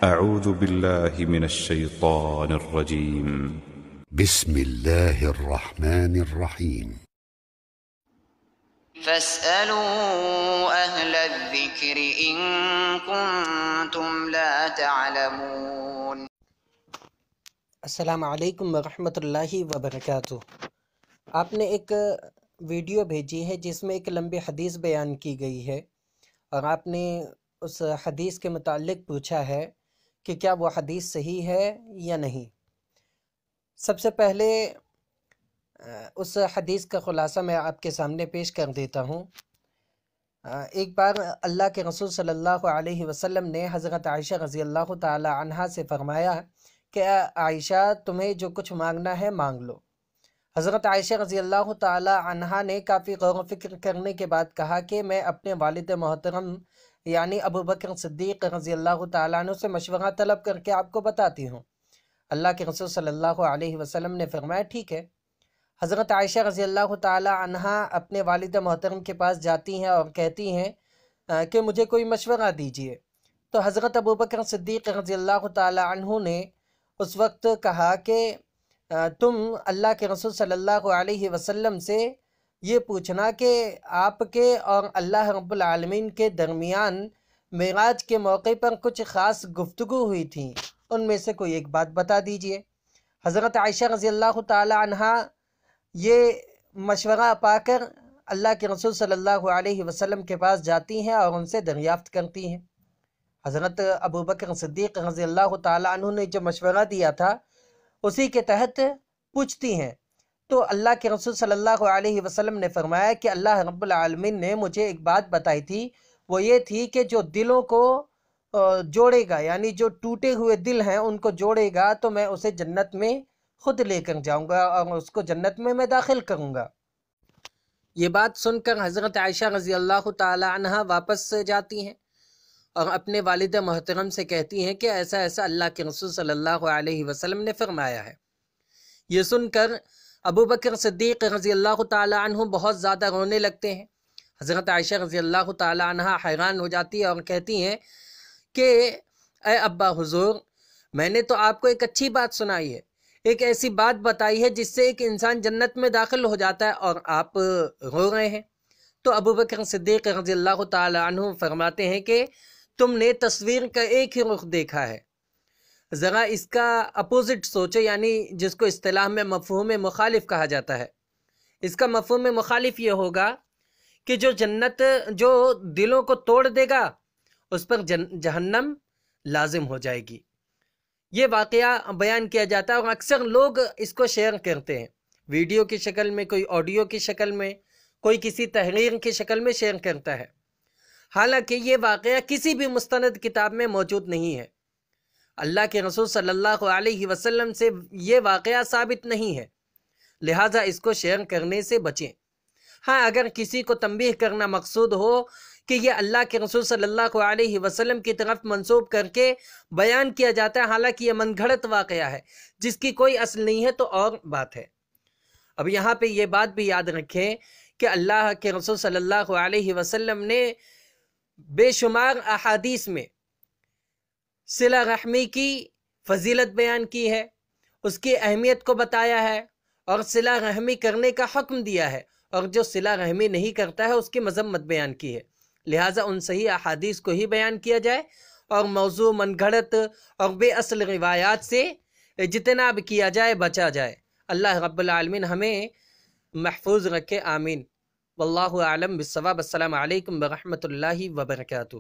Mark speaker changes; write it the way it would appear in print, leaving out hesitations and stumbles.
Speaker 1: أعوذ بالله من الشيطان الرجيم.
Speaker 2: بسم الله الرحمن الرحيم.
Speaker 3: فاسألوا أهل الذكر إن كنتم لا تعلمون.
Speaker 4: السلام علیکم ورحمۃ اللہ وبرکاتہ۔ آپ نے ایک ویڈیو بھیجی ہے جس میں ایک لمبی حدیث بیان کی گئی ہے، اور آپ نے اس حدیث کے متعلق پوچھا ہے کہ کیا وہ حدیث صحیح ہے یا نہیں۔ سب سے پہلے اس حدیث کا خلاصہ میں آپ کے سامنے پیش کر دیتا ہوں۔ ایک بار اللہ کے رسول صلی اللہ علیہ وسلم نے حضرت عائشہ رضی اللہ تعالی عنہا سے فرمایا کہ عائشہ تمہیں جو کچھ مانگنا ہے مانگ لو۔ حضرت عائشہ رضی اللہ تعالی عنہا نے کافی غور و فکر کرنے کے بعد کہا کہ میں اپنے والد محترم یعنی ابو بکر صدیق رضی اللہ تعالیٰ عنہ سے مشورہ طلب کر کے آپ کو بتاتی ہوں۔ اللہ کے رسول صلی اللہ علیہ وسلم نے فرمایا ٹھیک ہے۔ حضرت عائشہ رضی اللہ تعالی عنہا اپنے والد محترم کے پاس جاتی ہیں اور کہتی ہیں کہ مجھے کوئی مشورہ دیجیے۔ تو حضرت ابو بکر صدیق رضی اللہ تعالی عنہ نے اس وقت کہا کہ تم اللہ کے رسول صلی اللہ علیہ وسلم سے یہ پوچھنا کہ آپ کے اور اللہ رب العالمین کے درمیان معراج کے موقع پر کچھ خاص گفتگو ہوئی تھی، ان میں سے کوئی ایک بات بتا دیجیے۔ حضرت عائشہ رضی اللہ تعالی عنہا یہ مشورہ پا کر اللہ کے رسول صلی اللہ علیہ وسلم کے پاس جاتی ہیں اور ان سے دریافت کرتی ہیں۔ حضرت ابو بکر صدیق رضی اللہ تعالی عنہ نے جو مشورہ دیا تھا اسی کے تحت پوچھتی ہیں، تو اللہ کے رسول صلی اللہ علیہ وسلم نے فرمایا کہ اللہ رب العالمین نے مجھے ایک بات بتائی تھی، وہ یہ تھی کہ جو دلوں کو جوڑے گا، یعنی جو ٹوٹے ہوئے دل ہیں ان کو جوڑے گا تو میں اسے جنت میں خود لے کر جاؤں گا اور اس کو جنت میں داخل کروں گا۔ یہ بات سن کر حضرت عائشہ رضی اللہ تعالی عنہ واپس جاتی ہیں اور اپنے والد محترم سے کہتی ہیں کہ ایسا ایسا اللہ کے رسول صلی اللہ علیہ وسلم نے فرمایا ہے۔ یہ سن کر ابو بکر صدیق رضی اللہ تعالی عنہ بہت زیادہ رونے لگتے ہیں۔ حضرت عائشہ رضی اللہ تعالی عنہ حیران ہو جاتی ہے اور کہتی ہیں کہ اے ابا حضور، میں نے تو آپ کو ایک اچھی بات سنائی ہے، ایک ایسی بات بتائی ہے جس سے ایک انسان جنت میں داخل ہو جاتا ہے، اور آپ رو رہے ہیں۔ تو ابو بکر صدیق رضی اللہ تعالی عنہ فرماتے ہیں کہ تم نے تصویر کا ایک ہی رخ دیکھا ہے، ذرا اس کا اپوزٹ سوچو، یعنی جس کو اصطلاح میں مفہوم مخالف کہا جاتا ہے۔ اس کا مفہوم مخالف یہ ہوگا کہ جو جنت جو دلوں کو توڑ دے گا اس پر جہنم لازم ہو جائے گی۔ یہ واقعہ بیان کیا جاتا ہے اور اکثر لوگ اس کو شیئر کرتے ہیں، ویڈیو کی شکل میں، کوئی آڈیو کی شکل میں، کوئی کسی تحریر کی شکل میں شیئر کرتا ہے، حالانکہ یہ واقعہ کسی بھی مستند کتاب میں موجود نہیں ہے۔ اللہ کے رسول صلی اللہ علیہ وسلم سے یہ واقعہ ثابت نہیں ہے، لہٰذا اس کو شیئر کرنے سے بچیں۔ ہاں، اگر کسی کو تنبیہ کرنا مقصود ہو کہ یہ اللہ کے رسول صلی اللہ علیہ وسلم کی طرف منسوب کر کے بیان کیا جاتا ہے، حالانکہ یہ من گھڑت واقعہ ہے جس کی کوئی اصل نہیں ہے، تو اور بات ہے۔ اب یہاں پہ یہ بات بھی یاد رکھیں کہ اللہ کے رسول صلی اللہ علیہ وسلم نے بے شمار احادیث میں صلہ رحمی کی فضیلت بیان کی ہے، اس کی اہمیت کو بتایا ہے اور صلہ رحمی کرنے کا حکم دیا ہے، اور جو صلہ رحمی نہیں کرتا ہے اس کی مذمت بیان کی ہے۔ لہٰذا ان صحیح احادیث کو ہی بیان کیا جائے اور موضوع من گھڑت اور بے اصل روایات سے اجتناب کیا جائے، بچا جائے۔ اللہ رب العالمین ہمیں محفوظ رکھے، آمین۔ واللہ اعلم بالصواب۔ السلام علیکم ورحمۃ اللہ وبرکاتہ۔